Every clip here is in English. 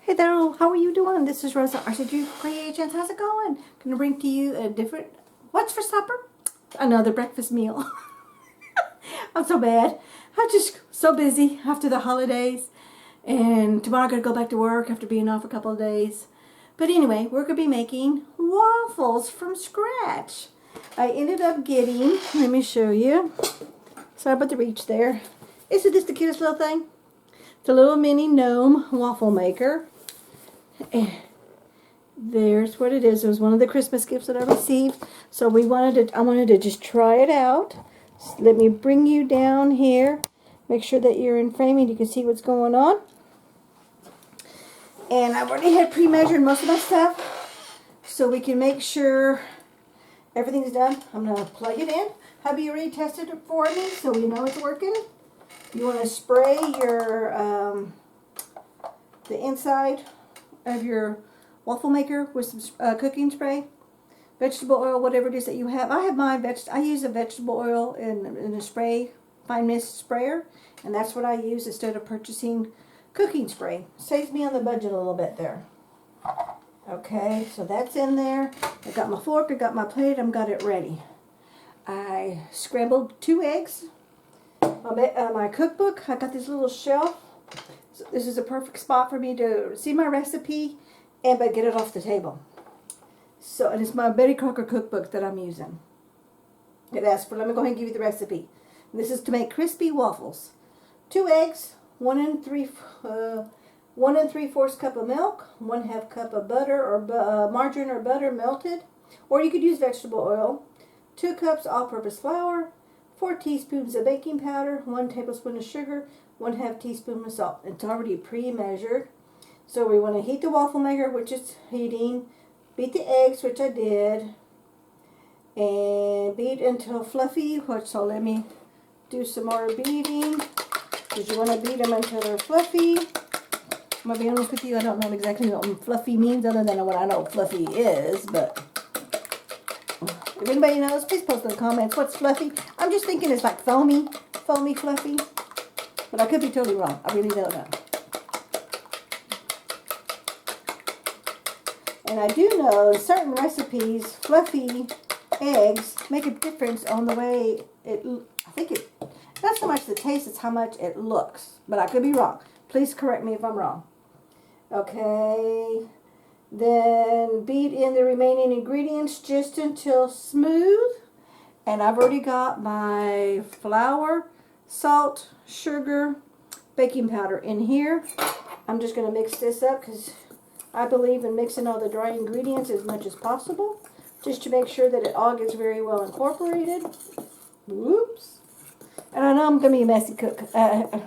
Hey there, how are you doing? This is Rosa, rcgkreations. How's it going? Gonna bring to you a different, what's for supper? Another breakfast meal. I'm so bad. I'm just so busy after the holidays. And tomorrow I gotta go back to work after being off a couple of days. But anyway, we're gonna be making waffles from scratch. I ended up getting, let me show you. Sorry about the reach there. Isn't this the cutest little thing? It's a little mini gnome waffle maker. And there's what it is. It was one of the Christmas gifts that I received. So I wanted to just try it out. So let me bring you down here. Make sure that you're in frame and you can see what's going on. And I've already had pre-measured most of my stuff, so we can make sure everything's done. I'm going to plug it in. Hubby already tested it for me, so we know it's working. You want to spray your the inside of your waffle maker with some cooking spray, vegetable oil, whatever it is that you have. I use a vegetable oil in a spray, fine mist sprayer, and that's what I use instead of purchasing cooking spray. Saves me on the budget a little bit there. Okay, so that's in there. I got my fork, I got my plate, I've got it ready. I scrambled 2 eggs. My cookbook, I got this little shelf. So this is a perfect spot for me to see my recipe but get it off the table. So, and it's my Betty Crocker cookbook that I'm using. It asks for, let me go ahead and give you the recipe. And this is to make crispy waffles. 2 eggs, 1 3/4 cup of milk, 1/2 cup of butter or margarine or butter melted, or you could use vegetable oil, 2 cups all-purpose flour, 4 teaspoons of baking powder, 1 tablespoon of sugar, 1/2 teaspoon of salt. It's already pre-measured. So we want to heat the waffle maker, which is heating, beat the eggs, which I did, and beat until fluffy. So let me do some more beating, because you want to beat them until they're fluffy. I'm going to be honest with you, I don't know exactly what fluffy means other than what I know fluffy is, but if anybody knows, please post in the comments what's fluffy. I'm just thinking it's like foamy fluffy, but I could be totally wrong. I really don't know. And I do know in certain recipes, fluffy eggs make a difference on the way not so much the taste, it's how much it looks. But I could be wrong. Please correct me if I'm wrong. Okay. Then beat in the remaining ingredients just until smooth. And I've already got my flour, salt, sugar, baking powder in here. I'm just going to mix this up because I believe in mixing all the dry ingredients as much as possible, just to make sure that it all gets very well incorporated. Whoops. And I know I'm going to be a messy cook. I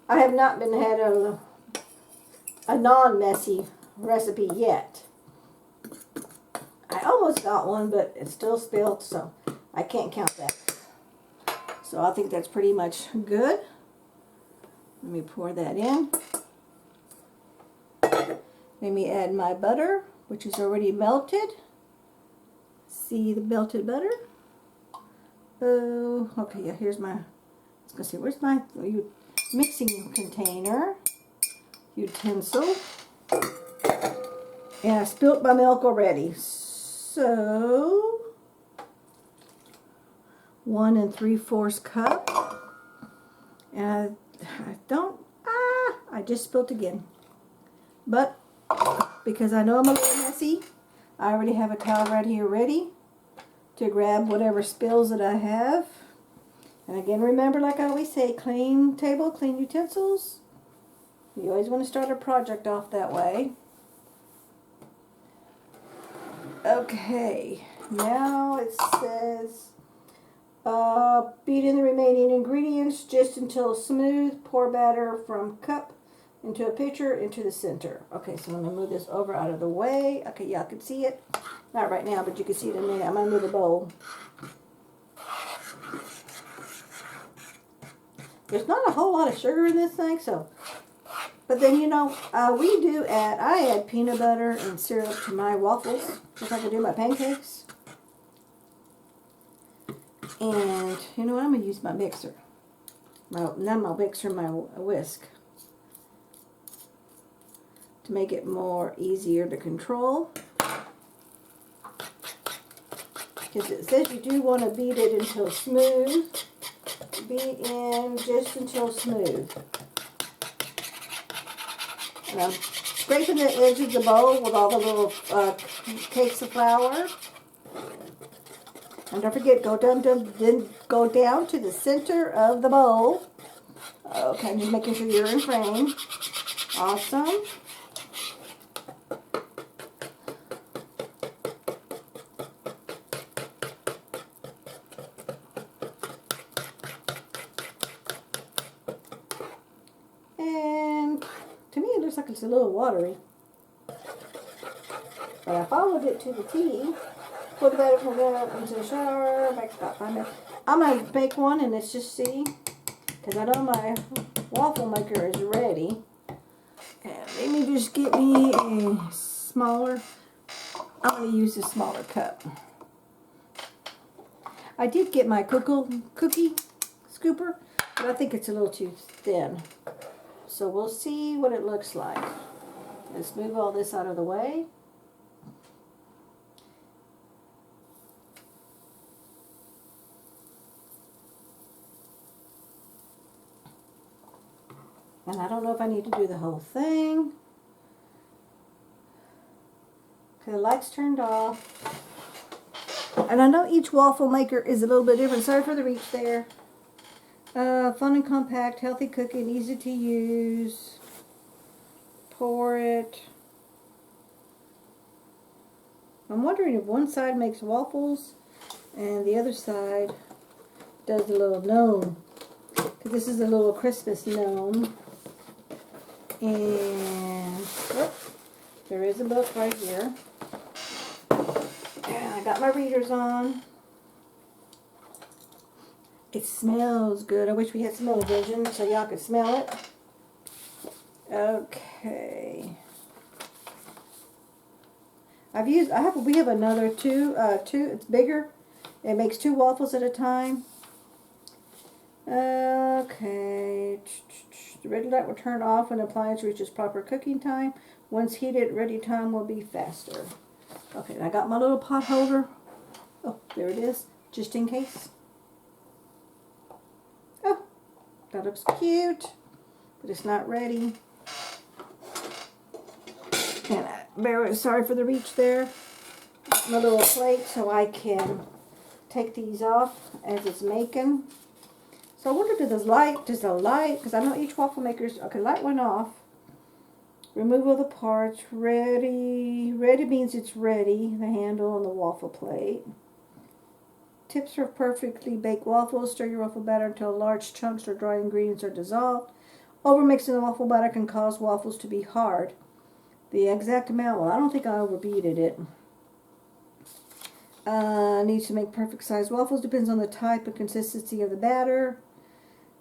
have not had a non-messy recipe yet. I almost got one, but it's still spilled, so I can't count that. So I think that's pretty much good. Let me pour that in. Let me add my butter, which is already melted. See the melted butter? Oh, okay, yeah, here's my, let's go see, where's my mixing container, utensil. And I spilt my milk already. So, 1 3/4 cup. And I just spilt again. But because I know I'm a little messy, I already have a towel right here ready to grab whatever spills that I have. And again, remember, like I always say, clean table, clean utensils. You always want to start a project off that way. Okay, now it says beat in the remaining ingredients just until smooth. Pour batter from cup into a pitcher into the center. Okay, so I'm going to move this over out of the way. Okay, y'all can see it. Not right now, but you can see it in a minute. I'm going to move the bowl. There's not a whole lot of sugar in this thing, so. But then, you know, I add peanut butter and syrup to my waffles, just like I do my pancakes. And, you know what, I'm going to use my mixer. Not my mixer, my whisk. to make it more easier to control. Because it says you do want to beat it until smooth. Beat in just until smooth. And I'm scraping the edge of the bowl with all the little cakes of flour. And don't forget, then go down to the center of the bowl. Okay, just making sure you're in frame. Awesome. And to me, it looks like it's a little watery. But I followed it to the T. Put that into the shower. Makes about 5 minutes. I'm going to bake one and let's just see. Because I know my waffle maker is ready. And let me just get me a smaller. I'm going to use a smaller cup. I did get my cookie scooper, but I think it's a little too thin. So we'll see what it looks like. Let's move all this out of the way. And I don't know if I need to do the whole thing. Okay, the light's turned off. And I know each waffle maker is a little bit different. Sorry for the reach there. Fun and compact, healthy cooking, easy to use. Pour it. I'm wondering if one side makes waffles and the other side does a little gnome. Because this is a little Christmas gnome. And there is a book right here. And I got my readers on. It smells good. I wish we had smell-o-vision so y'all could smell it. Okay. We have another two, it's bigger. It makes 2 waffles at a time. Okay. The red light will turn off when the appliance reaches proper cooking time. Once heated, ready time will be faster. Okay, and I got my little pot holder. Oh, there it is, just in case. Oh, that looks cute, but it's not ready. And sorry for the reach there. My little plate so I can take these off as it's making. So I wonder, does the light, because I know each waffle maker's, okay, light went off. Remove all the parts. Ready. Ready means it's ready. The handle and the waffle plate. Tips for perfectly baked waffles. Stir your waffle batter until large chunks or dry ingredients are dissolved. Overmixing the waffle batter can cause waffles to be hard. The exact amount, well, I don't think I overbeated it. Needs to make perfect size waffles. Depends on the type and consistency of the batter.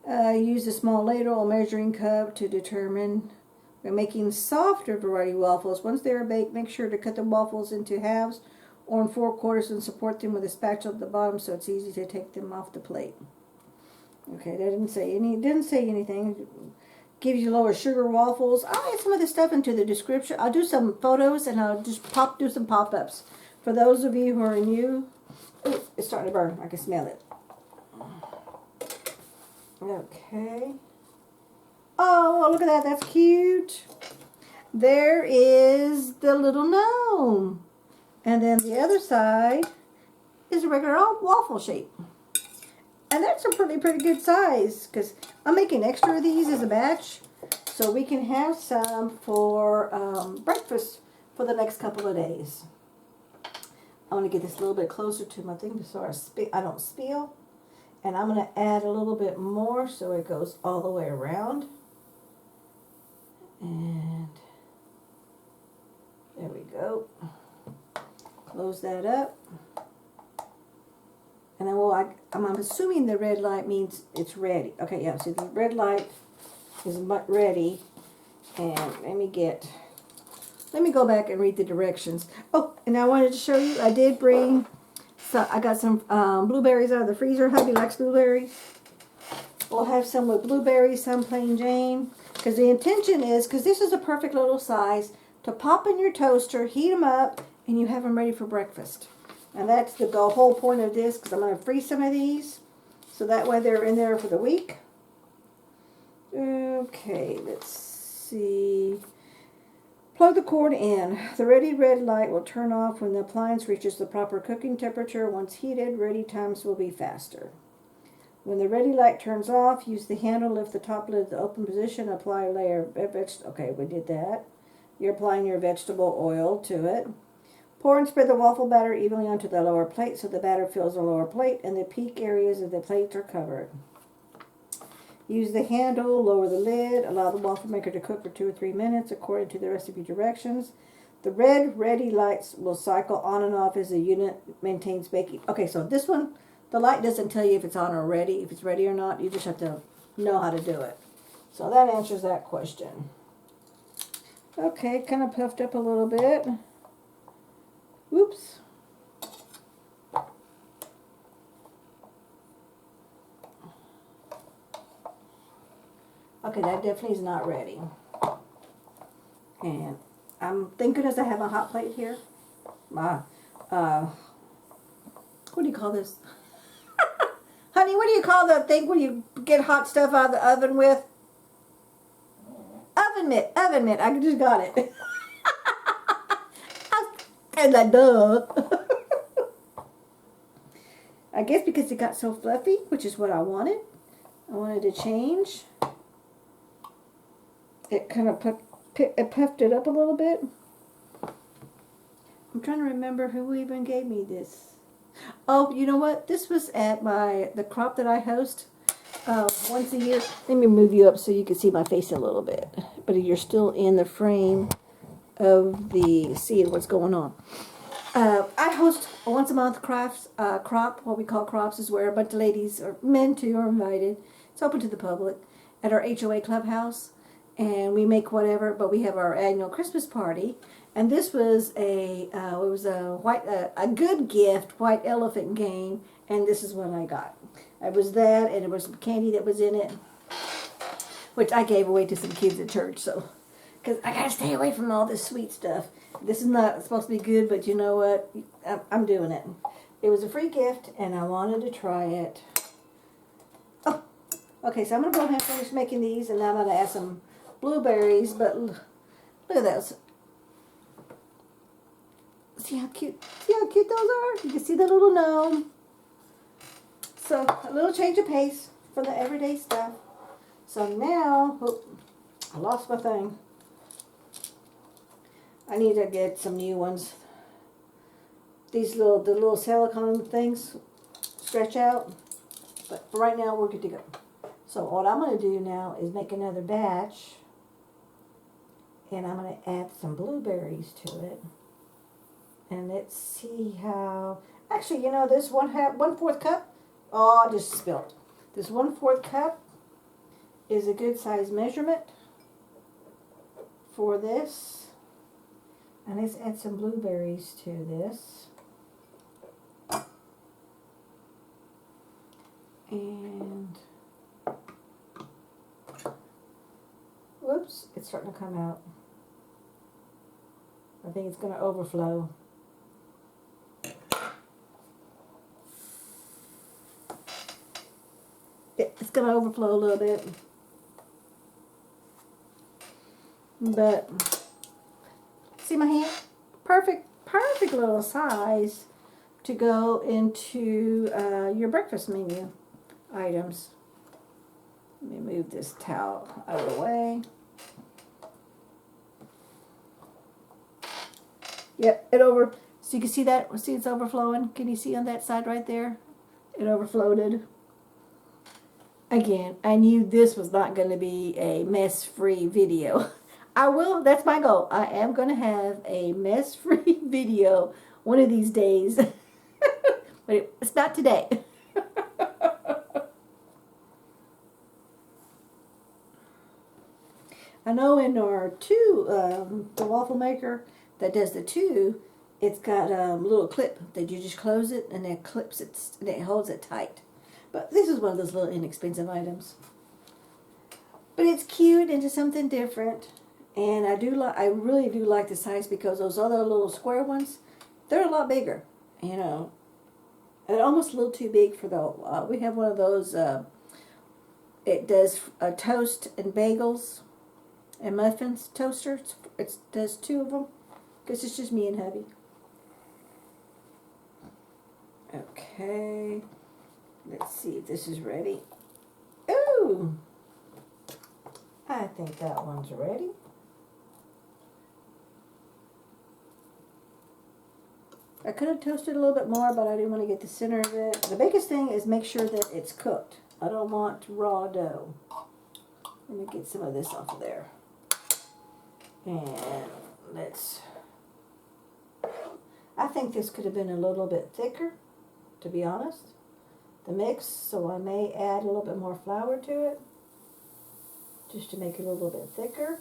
Use a small ladle or measuring cup to determine. We're making softer variety waffles. Once they are baked, make sure to cut the waffles into halves or in 4/4 and support them with a spatula at the bottom so it's easy to take them off the plate. Okay, that didn't say anything. Gives you lower sugar waffles. I'll add some of this stuff into the description. I'll do some photos and I'll just do some pop-ups. For those of you who are new, ooh, it's starting to burn. I can smell it. Okay. Oh, look at that. That's cute. There is the little gnome. And then the other side is a regular old waffle shape. And that's a pretty good size because I'm making extra of these as a batch so we can have some for breakfast for the next couple of days. I want to get this a little bit closer to my thing so I don't spill. And I'm going to add a little bit more so it goes all the way around. And there we go. Close that up. And then I'm assuming the red light means it's ready. Okay, yeah, so the red light is ready. And let me go back and read the directions. Oh, and I wanted to show you, I did bring, I got some blueberries out of the freezer. Hubby likes blueberries. We'll have some with blueberries, some plain Jane. Because the intention is, because this is a perfect little size, to pop in your toaster, heat them up, and you have them ready for breakfast. And that's the whole point of this, because I'm going to freeze some of these, so that way they're in there for the week. Okay, let's see. Plug the cord in. The ready red light will turn off when the appliance reaches the proper cooking temperature. Once heated, ready times will be faster. When the ready light turns off, use the handle, lift the top lid to the open position, apply a layer of vegetable. Okay, we did that. You're applying your vegetable oil to it. Pour and spread the waffle batter evenly onto the lower plate so the batter fills the lower plate and the peak areas of the plates are covered. Use the handle, lower the lid, allow the waffle maker to cook for 2 or 3 minutes according to the recipe directions. The red ready lights will cycle on and off as the unit maintains baking. Okay, so this one, the light doesn't tell you if it's on or ready, if it's ready or not. You just have to know how to do it. So that answers that question. Okay, kind of puffed up a little bit. Whoops. Okay, that definitely is not ready. And I'm thinking as I have a hot plate here. What do you call this? Honey, what do you call the thing when you get hot stuff out of the oven with? Oven mitt. Oven mitt. I just got it. And I duh. I guess because it got so fluffy, which is what I wanted. I wanted to change. It kind of puffed it up a little bit. I'm trying to remember who even gave me this. Oh, you know what? This was at the crop that I host once a year. Let me move you up so you can see my face a little bit. But you're still in the frame of the seeing what's going on. I host a once a month crop. What we call crops is where a bunch of ladies, or men too, are invited. It's open to the public at our HOA clubhouse. And we make whatever, but we have our annual Christmas party. And this was a good gift, white elephant game, and this is what I got. It was that, and it was some candy that was in it, which I gave away to some kids at church. So, because I gotta stay away from all this sweet stuff. This is not supposed to be good, but you know what? I'm doing it. It was a free gift, and I wanted to try it. Oh, okay. So I'm gonna go ahead and finish making these, and then I'm gonna add some blueberries. But look at those. See how cute those are? You can see the little gnome. So a little change of pace for the everyday stuff. So now, I lost my thing. I need to get some new ones. The little silicone things stretch out. But for right now, we're good to go. So what I'm going to do now is make another batch. And I'm going to add some blueberries to it. And let's see how, actually, you know, this 1/4 cup, oh, I just spilled. This 1/4 cup is a good size measurement for this. And let's add some blueberries to this. And, whoops, it's starting to come out. I think it's going to overflow. It's going to overflow a little bit. But, see my hand? Perfect little size to go into your breakfast menu items. Let me move this towel out of the way. Yep, so you can see that, see it's overflowing. Can you see on that side right there? It overflowed. Again, I knew this was not going to be a mess-free video. That's my goal. I am going to have a mess-free video one of these days. But it's not today. I know in our the waffle maker that does the 2, it's got a little clip that you just close it and it clips it and it holds it tight. But this is one of those little inexpensive items. But it's cute and it's something different. And I really do like the size because those other little square ones, they're a lot bigger. You know, they're almost a little too big for the. We have one of those. It does toast and bagels and muffins toaster. It does 2 of them because it's just me and hubby. Okay, let's see if this is ready. Ooh, I think that one's ready. I could have toasted a little bit more, but I didn't want to get the center of it. The biggest thing is make sure that it's cooked. I don't want raw dough. Let me get some of this off of there. And I think this could have been a little bit thicker, to be honest, the mix, so I may add a little bit more flour to it, just to make it a little bit thicker.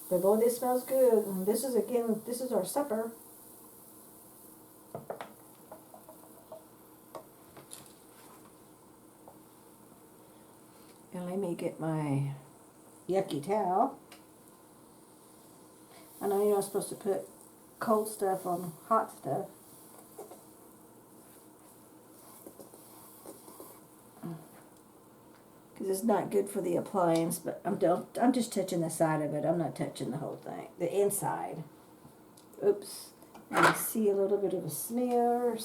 But boy, this smells good. And this is our supper. And let me get my yucky towel. I know you're not supposed to put cold stuff on hot stuff. Because it's not good for the appliance, but I'm just touching the side of it. I'm not touching the whole thing, the inside. Oops. I see a little bit of a smear.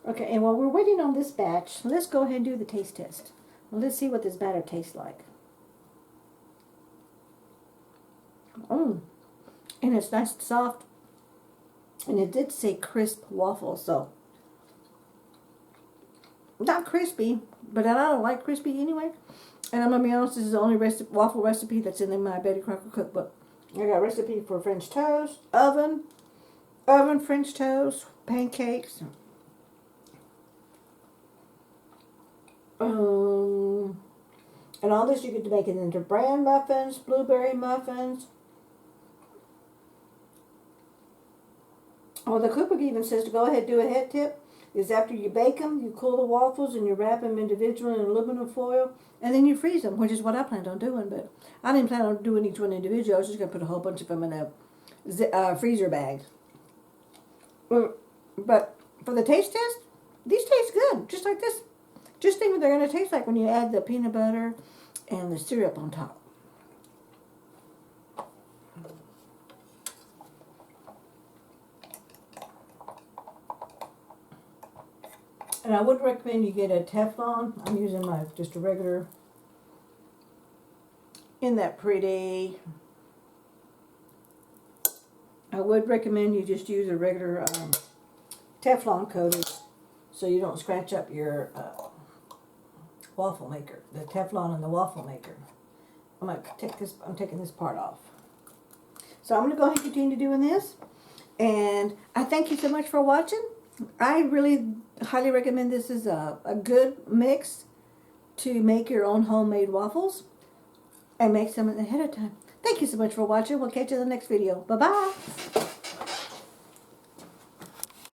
Okay, and while we're waiting on this batch, let's go ahead and do the taste test. Well, let's see what this batter tastes like. And it's nice and soft. And it did say crisp waffle, so not crispy, but I don't like crispy anyway. And I'm going to be honest, this is the only waffle recipe that's in my Betty Crocker cookbook. I got a recipe for French toast, oven French toast, pancakes. And all this you get to make it into bran muffins, blueberry muffins. Oh, the cookbook even says to go ahead and do a head tip. Is after you bake them, you cool the waffles and you wrap them individually in aluminum foil, and then you freeze them, which is what I planned on doing. But I didn't plan on doing each one individually. I was just going to put a whole bunch of them in a freezer bag. But for the taste test, these taste good, just like this. Just think what they're going to taste like when you add the peanut butter and the syrup on top. And I would recommend you get a Teflon. I'm using just a regular. Isn't that pretty? I would recommend you just use a regular Teflon coating so you don't scratch up your waffle maker. The Teflon and the waffle maker. I'm taking this part off. So I'm going to go ahead and continue doing this. And I thank you so much for watching. I really highly recommend this is a good mix to make your own homemade waffles and make some ahead of time. Thank you so much for watching. We'll catch you in the next video. Bye-bye.